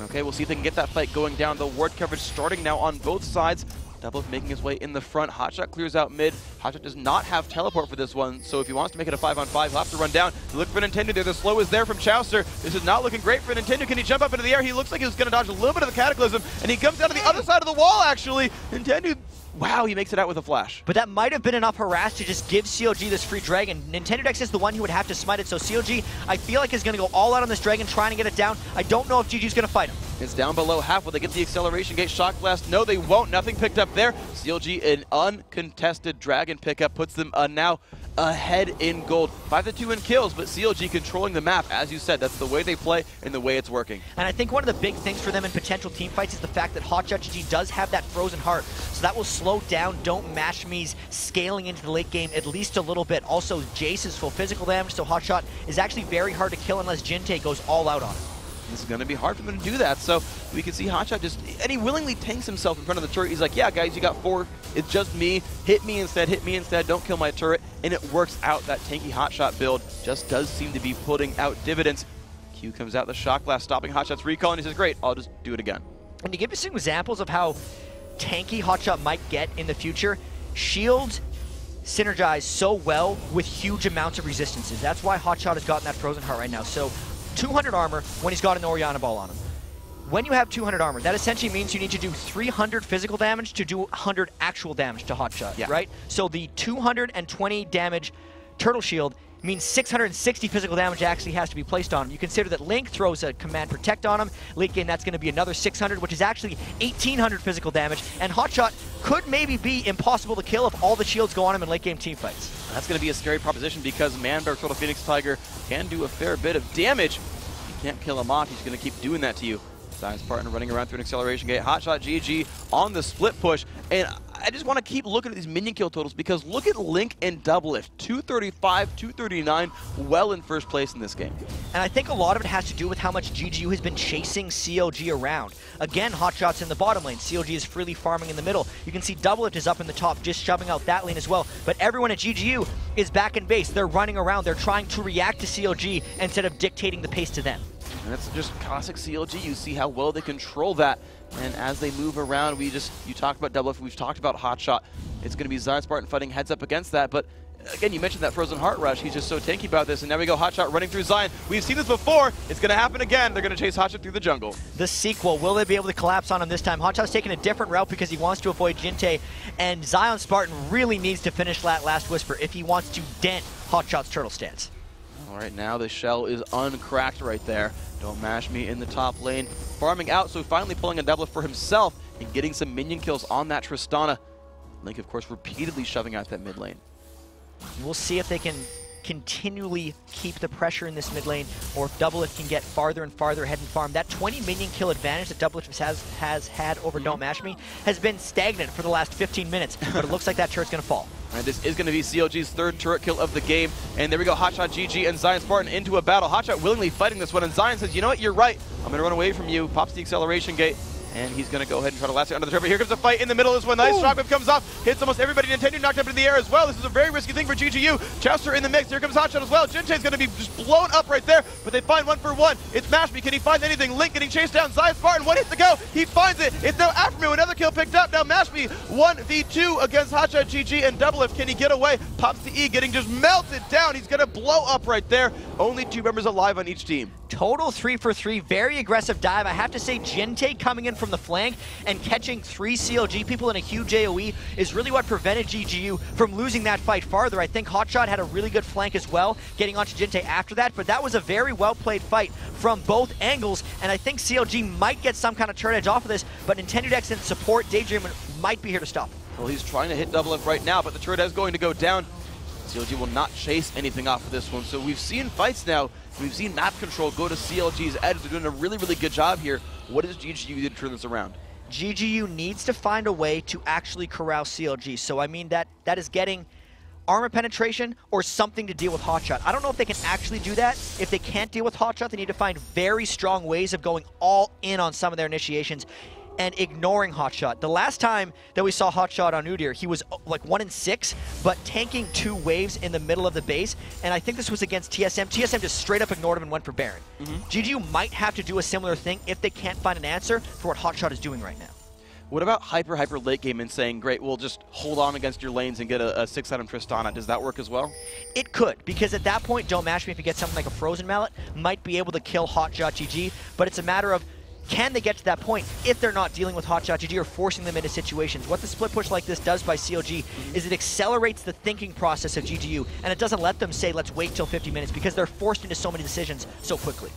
Okay, we'll see if they can get that fight going down. The ward coverage starting now on both sides. Doublelift making his way in the front. Hotshot clears out mid. Hotshot does not have teleport for this one, so if he wants to make it a 5-on-5, he'll have to run down. Look for Nintendo there. The slow is there from Chouster. This is not looking great for Nintendo. Can he jump up into the air? He looks like he's going to dodge a little bit of the Cataclysm, and he comes down to the other side of the wall, actually. Nintendo, wow, he makes it out with a flash. But that might have been enough harass to just give CLG this free Dragon. Nintendo Dex is the one who would have to smite it, so CLG, I feel like, is going to go all out on this Dragon, trying to get it down. I don't know if GG's going to fight him. It's down below half. Will they get the acceleration gate shock blast? No, they won't. Nothing picked up there. CLG, an uncontested Dragon pickup, puts them now ahead in gold. 5-2 in kills, but CLG controlling the map. As you said, that's the way they play and the way it's working. And I think one of the big things for them in potential team fights is the fact that Hotshot GG does have that frozen heart. So that will slow down Don't Mash Me's scaling into the late game at least a little bit. Also, Jace is full physical damage, so Hotshot is actually very hard to kill unless Jinte goes all out on him. This is going to be hard for them to do that, so we can see Hotshot just, and he willingly tanks himself in front of the turret. He's like, yeah, guys, you got 4. It's just me. Hit me instead. Don't kill my turret. And it works out. That tanky Hotshot build just does seem to be putting out dividends. Q comes out the shock blast, stopping Hotshot's recall, and he says, great, I'll just do it again. And to give you some examples of how tanky Hotshot might get in the future, shields synergize so well with huge amounts of resistances. That's why Hotshot has gotten that frozen heart right now. So 200 armor when he's got an Orianna ball on him. When you have 200 armor, that essentially means you need to do 300 physical damage to do 100 actual damage to Hotshot, right? So the 220 damage turtle shield means 660 physical damage actually has to be placed on him. You consider that Link throws a command protect on him. Late game, that's going to be another 600, which is actually 1,800 physical damage. And Hotshot could maybe be impossible to kill if all the shields go on him in late game team fights. That's going to be a scary proposition because Manbear Turtle Phoenix Tiger can do a fair bit of damage. You can't kill him off. He's going to keep doing that to you. Simon's partner running around through an acceleration gate. Hotshot GG on the split push. And I just want to keep looking at these minion kill totals because look at Link and Doublelift, 235, 239, well in first place in this game. And I think a lot of it has to do with how much GGU has been chasing CLG around. Again, Hotshot's in the bottom lane. CLG is freely farming in the middle. You can see Doublelift is up in the top, just shoving out that lane as well. But everyone at GGU is back in base. They're running around. They're trying to react to CLG instead of dictating the pace to them. And that's just classic CLG. You see how well they control that. And as they move around, you talked about Doublelift, we've talked about Hotshot. It's going to be Zion Spartan fighting heads up against that. But again, you mentioned that Frozen Heart Rush. He's just so tanky about this. And now we go Hotshot running through Zion. We've seen this before. It's going to happen again. They're going to chase Hotshot through the jungle. The sequel, will they be able to collapse on him this time? Hotshot's taking a different route because he wants to avoid Jinte. And Zion Spartan really needs to finish that last Whisper if he wants to dent Hotshot's turtle stance. All right, now the shell is uncracked right there. Don't mash me in the top lane. Farming out, so finally pulling a Doublelift for himself and getting some minion kills on that Tristana. Link, of course, repeatedly shoving out that mid lane. We'll see if they can continually keep the pressure in this mid lane, or if Doublelift can get farther and farther ahead and farm. That 20 minion kill advantage that Doublelift has had over Don't Mash Me has been stagnant for the last 15 minutes, but it looks like that turret's going to fall. All right, this is going to be CLG's third turret kill of the game. And there we go, Hotshot GG and Zion Spartan into a battle. Hotshot willingly fighting this one, and Zion says, you know what, you're right. I'm going to run away from you. Pops the acceleration gate. And he's going to go ahead and try to last it under the turret. But here comes a fight in the middle of this one. Nice shockwave comes off. Hits almost everybody. Nintendo knocked up into the air as well. This is a very risky thing for GGU. Chester in the mix. Here comes Hotshot as well. Jinte's going to be just blown up right there. But they find 1-for-1. It's Mash Me. Can he find anything? Link getting chased down. Zion Spartan, 1 hit to go. He finds it. It's now after me. Another kill picked up. Now Mash Me 1v2 against Hotshot GG and Doublelift. Can he get away? Pops the E, getting just melted down. He's going to blow up right there. Only 2 members alive on each team. Total 3 for 3, very aggressive dive. I have to say, Jinte coming in from the flank and catching 3 CLG people in a huge AoE is really what prevented GGU from losing that fight farther. I think Hotshot had a really good flank as well, getting onto Jinte after that, but that was a very well-played fight from both angles, and I think CLG might get some kind of turn edge off of this, but Nintendo X and support Daydream might be here to stop. Well, he's trying to hit Doublelift right now, but the turret is going to go down. CLG will not chase anything off of this one, so we've seen fights now. We've seen map control go to CLG's edge. They're doing a really, really good job here. What does GGU do to turn this around? GGU needs to find a way to actually corral CLG. So, I mean, that is getting armor penetration or something to deal with Hotshot. I don't know if they can actually do that. If they can't deal with Hotshot, they need to find very strong ways of going all in on some of their initiations and ignoring Hotshot. The last time that we saw Hotshot on Udyr, he was like 1-6, but tanking 2 waves in the middle of the base, and I think this was against TSM. TSM just straight up ignored him and went for Baron. GGU might have to do a similar thing if they can't find an answer for what Hotshot is doing right now. What about hyper late game and saying, great, we'll just hold on against your lanes and get a 6-item Tristana? Does that work as well? It could, because at that point, Don't Mash Me, if you get something like a Frozen Mallet, might be able to kill Hotshot GG, but it's a matter of can they get to that point if they're not dealing with Hotshot GG or forcing them into situations? What the split push like this does by CLG is it accelerates the thinking process of GGU, and it doesn't let them say, let's wait till 50 minutes, because they're forced into so many decisions so quickly.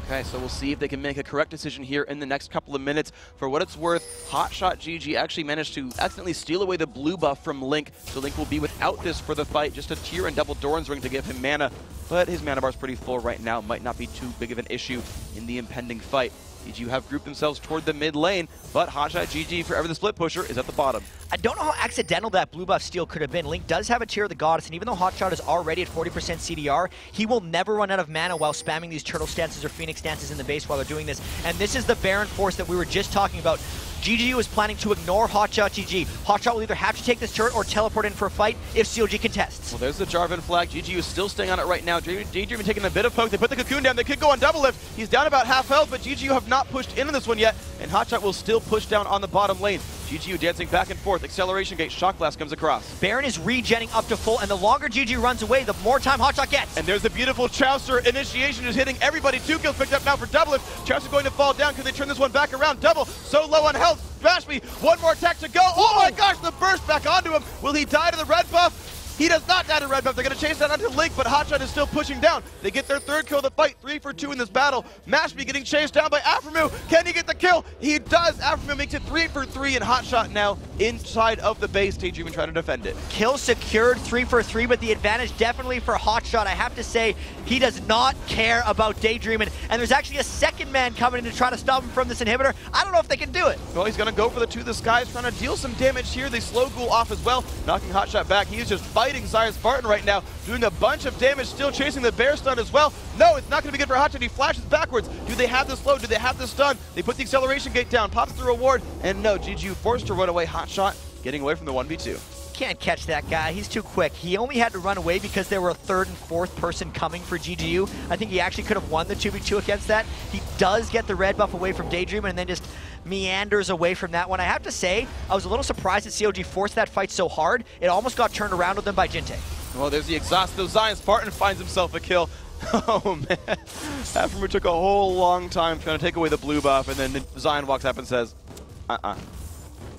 Okay, so we'll see if they can make a correct decision here in the next couple of minutes. For what it's worth, Hotshot GG actually managed to accidentally steal away the blue buff from Link, so Link will be without this for the fight. Just a tier and double Doran's Ring to give him mana, but his mana bar's pretty full right now. Might not be too big of an issue in the impending fight. GGU have grouped themselves toward the mid lane, but Hotshot GG, forever the split pusher, is at the bottom. I don't know how accidental that blue buff steal could have been. Link does have a tier of the Goddess, and even though Hotshot is already at 40% CDR, he will never run out of mana while spamming these turtle stances or phoenix stances in the base while they're doing this. And this is the Baron force that we were just talking about. GGU is planning to ignore Hotshot GG. Hotshot will either have to take this turret or teleport in for a fight if CLG contests. Well, there's the Jarvan flag. GGU is still staying on it right now. Daydream taking a bit of poke. They put the cocoon down. They could go on Doublelift. He's down about half health, but GGU have not pushed into this one yet, and Hotshot will still push down on the bottom lane. GGU dancing back and forth. Acceleration gate. Shock blast comes across. Baron is regenning up to full, and the longer GGU runs away, the more time Hotshot gets. And there's the beautiful Chaucer initiation just hitting everybody. 2 kills picked up now for Doublelift. Chaucer going to fall down. Can they turn this one back around? Double so low on health. Bash Me. One more attack to go. Oh my gosh, the burst back onto him. Will he die to the red buff? He does not die to red buff. They're going to chase that onto Link, but Hotshot is still pushing down. They get their third kill of the fight, 3 for 2 in this battle. Mashby getting chased down by Aframu. Can he get the kill? He does. Aframu makes it 3 for 3, and Hotshot now inside of the base. Daydream trying to defend it. Kill secured, 3 for 3, but the advantage definitely for Hotshot. I have to say, he does not care about Daydreaming, and there's actually a second man coming in to try to stop him from this inhibitor. I don't know if they can do it. Well, he's going to go for the 2 the skies, trying to deal some damage here. They slow Ghoul off as well, knocking Hotshot back. He is just fighting Zaya Spartan right now, doing a bunch of damage, still chasing the bear stun as well. No, it's not going to be good for Hotshot. He flashes backwards. Do they have the slow? Do they have the stun? They put the acceleration gate down, pops through a ward, and no, GGU forced to run away. Hotshot getting away from the 1v2. Can't catch that guy. He's too quick. He only had to run away because there were a third and fourth person coming for GGU. I think he actually could have won the 2v2 against that. He does get the red buff away from Daydream and then just meanders away from that one. I have to say, I was a little surprised that CLG forced that fight so hard. It almost got turned around with them by Jinte. Well, there's the exhaust, though. Zion Spartan finds himself a kill. Oh, man. Aframu took a whole long time trying to take away the blue buff, and then Zion walks up and says,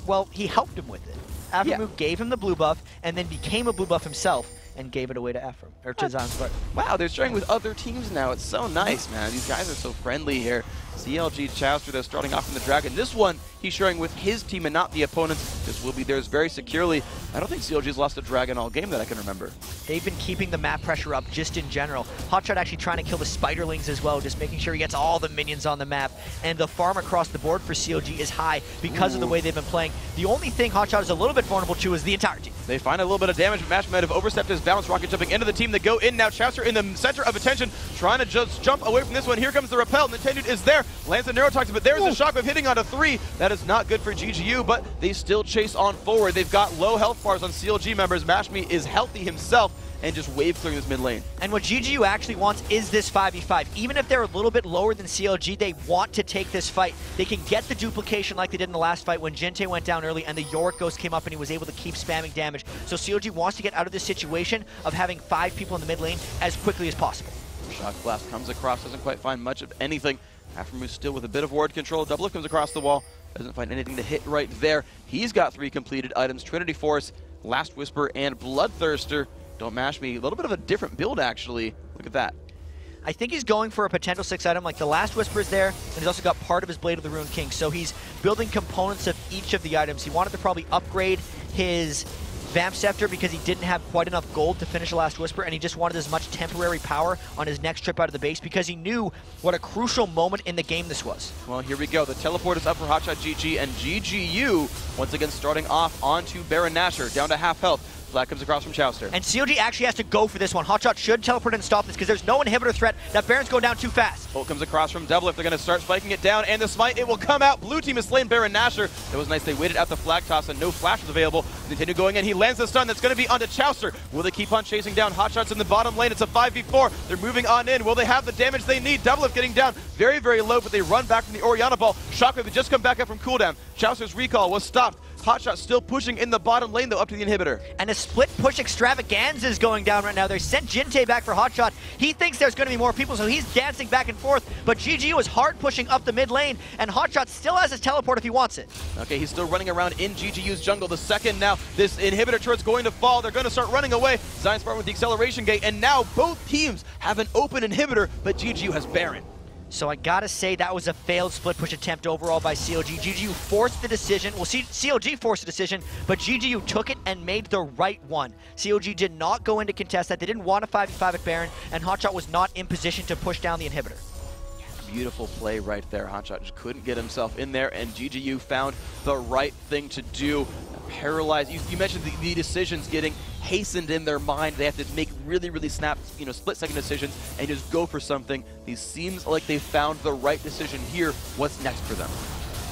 Well, he helped him with it. Aframu gave him the blue buff and then became a blue buff himself and gave it away to Ephraim, or to Zion Spartan. Wow, they're sharing with other teams now. It's so nice, man. These guys are so friendly here. CLG Chowster, they're starting off in the Dragon. This one, he's sharing with his team and not the opponents. This will be theirs very securely. I don't think CLG's lost a Dragon all game that I can remember. They've been keeping the map pressure up just in general. Hotshot actually trying to kill the Spiderlings as well, just making sure he gets all the minions on the map. And the farm across the board for CLG is high because of the way they've been playing. The only thing Hotshot is a little bit vulnerable to is the entire team. They find a little bit of damage, but Mash might have overstepped his balance. Rocket jumping into the team. They go in now. Chowster in the center of attention, trying to just jump away from this one. Here comes the repel. Nintendo is there. Lands the Neurotoxin, but there's the shockwave hitting onto 3. That is not good for GGU, but they still chase on forward. They've got low health bars on CLG members. Mashme is healthy himself and just wave clearing this mid lane. And what GGU actually wants is this 5v5. Even if they're a little bit lower than CLG, they want to take this fight. They can get the duplication like they did in the last fight when Jinte went down early and the Yorick Ghost came up and he was able to keep spamming damage. So CLG wants to get out of this situation of having 5 people in the mid lane as quickly as possible. Shock Blast comes across, doesn't quite find much of anything. Aframu still with a bit of ward control. Double Lift comes across the wall, doesn't find anything to hit right there. He's got 3 completed items, Trinity Force, Last Whisper, and Bloodthirster. Don't mash me. A little bit of a different build, actually. Look at that. I think he's going for a potential 6 item, like the Last Whisper is there, and he's also got part of his Blade of the Ruined King. So he's building components of each of the items. He wanted to probably upgrade his Vamp Scepter because he didn't have quite enough gold to finish the Last Whisper, and he just wanted as much temporary power on his next trip out of the base because he knew what a crucial moment in the game this was. Well, here we go. The teleport is up for Hotshot GG, and GGU once again starting off onto Baron Nashor, down to half health. Flag comes across from Chowster. And CLG actually has to go for this one. Hotshot should teleport and stop this because there's no inhibitor threat. That Baron's going down too fast. Ult comes across from Double. If they're going to start spiking it down, and the smite, it will come out. Blue team has slain Baron Nashor. It was nice they waited out the flag toss and no flash was available. Continue going in. He lands the stun that's going to be onto Chowster. Will they keep on chasing down? Hotshot's in the bottom lane. It's a 5v4. They're moving on in. Will they have the damage they need? Double getting down very, very low, but they run back from the Orianna ball. Shockwave had just come back up from cooldown. Chowster's recall was stopped. Hotshot still pushing in the bottom lane, though, up to the inhibitor. And a split push extravaganza is going down right now. They sent Jinte back for Hotshot. He thinks there's going to be more people, so he's dancing back and forth. But GGU is hard pushing up the mid lane, and Hotshot still has his teleport if he wants it. Okay, he's still running around in GGU's jungle. The second now this inhibitor turret's going to fall, they're going to start running away. Zion Spartan with the acceleration gate, and now both teams have an open inhibitor, but GGU has Baron. So I gotta say that was a failed split push attempt overall by CLG. GGU forced the decision. Well, CLG forced the decision, but GGU took it and made the right one. CLG did not go in to contest that. They didn't want a 5v5 at Baron, and Hotshot was not in position to push down the inhibitor. Beautiful play right there. Hotshot just couldn't get himself in there, and GGU found the right thing to do. Paralyzed. You mentioned the decisions getting hastened in their mind. They have to make really, really split-second decisions and just go for something. These seems like they found the right decision here. What's next for them?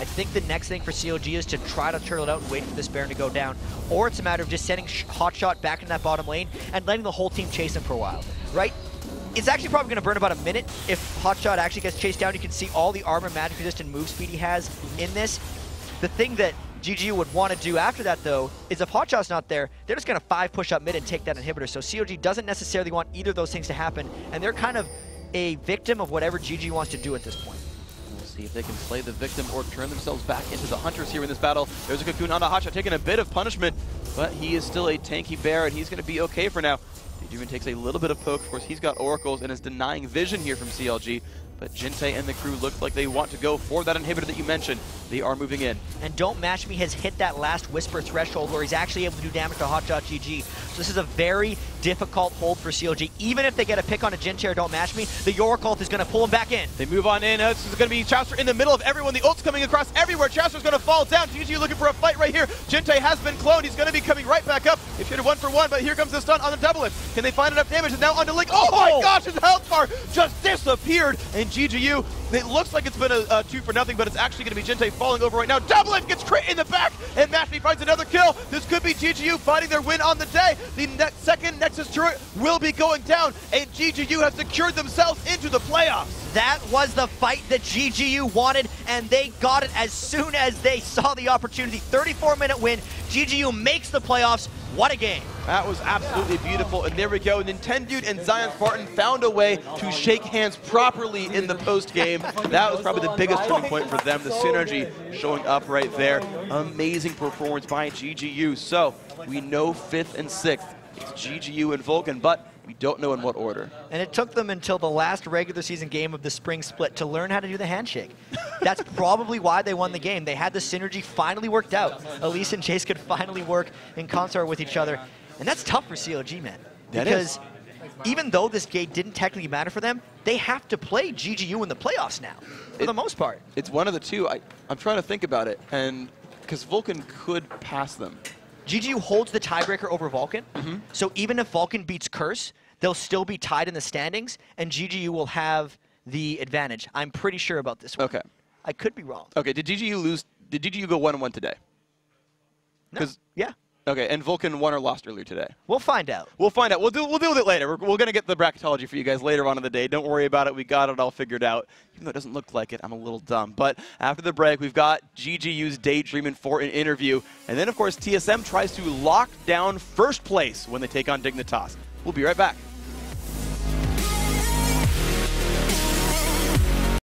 I think the next thing for CLG is to try to turtle it out and wait for this Baron to go down. Or it's a matter of just sending Hotshot back in that bottom lane and letting the whole team chase him for a while, right? It's actually probably going to burn about a minute if Hotshot actually gets chased down. You can see all the armor, magic resistant move speed he has in this. The thing that GGU would want to do after that, though, is if Hotshot's not there, they're just going to 5-push up mid and take that inhibitor. So CLG doesn't necessarily want either of those things to happen, and they're kind of a victim of whatever GG wants to do at this point. We'll see if they can play the victim or turn themselves back into the hunters here in this battle. There's a Cocoon on the Hotshot, taking a bit of punishment. but he is still a tanky bear, and he's going to be okay for now. Even takes a little bit of poke. Of course, he's got oracles and is denying vision here from CLG. But Jinte and the crew look like they want to go for that inhibitor that you mentioned. They are moving in. And Don't Match Me has hit that last Whisper threshold where he's actually able to do damage to Hotshot GG. So this is a very difficult hold for CLG. Even if they get a pick on a Jinte or Don't Match Me, the Yorkult is going to pull him back in. They move on in. This is going to be Chowster in the middle of everyone. The ult's coming across everywhere. Chowster's going to fall down. GGU looking for a fight right here. Jinte has been cloned. He's going to be coming right back up. If you're 1-for-1, but here comes the stun on the double it. Can they find enough damage? And now onto Link. Oh my gosh, his health bar just disappeared. And GGU, it looks like it's been a 2-for-0, but it's actually going to be Jinte falling over right now. Double it gets crit in the back, and Matchney finds another kill. This could be GGU finding their win on the day. The second Nexus turret will be going down, and GGU have secured themselves into the playoffs. That was the fight that GGU wanted, and they got it as soon as they saw the opportunity. 34-minute win. GGU makes the playoffs. What a game. That was absolutely beautiful, and there we go. Nintendude and Zion Spartan found a way to shake hands properly in the post-game. That was probably the biggest turning point for them, the synergy showing up right there. Amazing performance by GGU. So, we know 5th and 6th. It's GGU and Vulcan, but we don't know in what order. And it took them until the last regular season game of the spring split to learn how to do the handshake. That's probably why they won the game. They had the synergy finally worked out. Elise and Chase could finally work in concert with each other. And that's tough for CLG, man. Because even though this game didn't technically matter for them, they have to play GGU in the playoffs now, for the most part. It's one of the two. I'm trying to think about it, and because Vulcan could pass them. GGU holds the tiebreaker over Vulcan, so even if Vulcan beats Curse, they'll still be tied in the standings, and GGU will have the advantage. I'm pretty sure about this one. Okay. I could be wrong. Okay, did GGU lose? Did GGU go 1-1 today? No. Yeah. Okay, and Vulcan won or lost earlier today? We'll find out. We'll find out. We'll deal with it later. We're going to get the bracketology for you guys later on in the day. Don't worry about it. We got it all figured out. Even though it doesn't look like it, I'm a little dumb. But after the break, we've got GGU's Daydreamin' for an interview. And then, of course, TSM tries to lock down first place when they take on Dignitas. We'll be right back.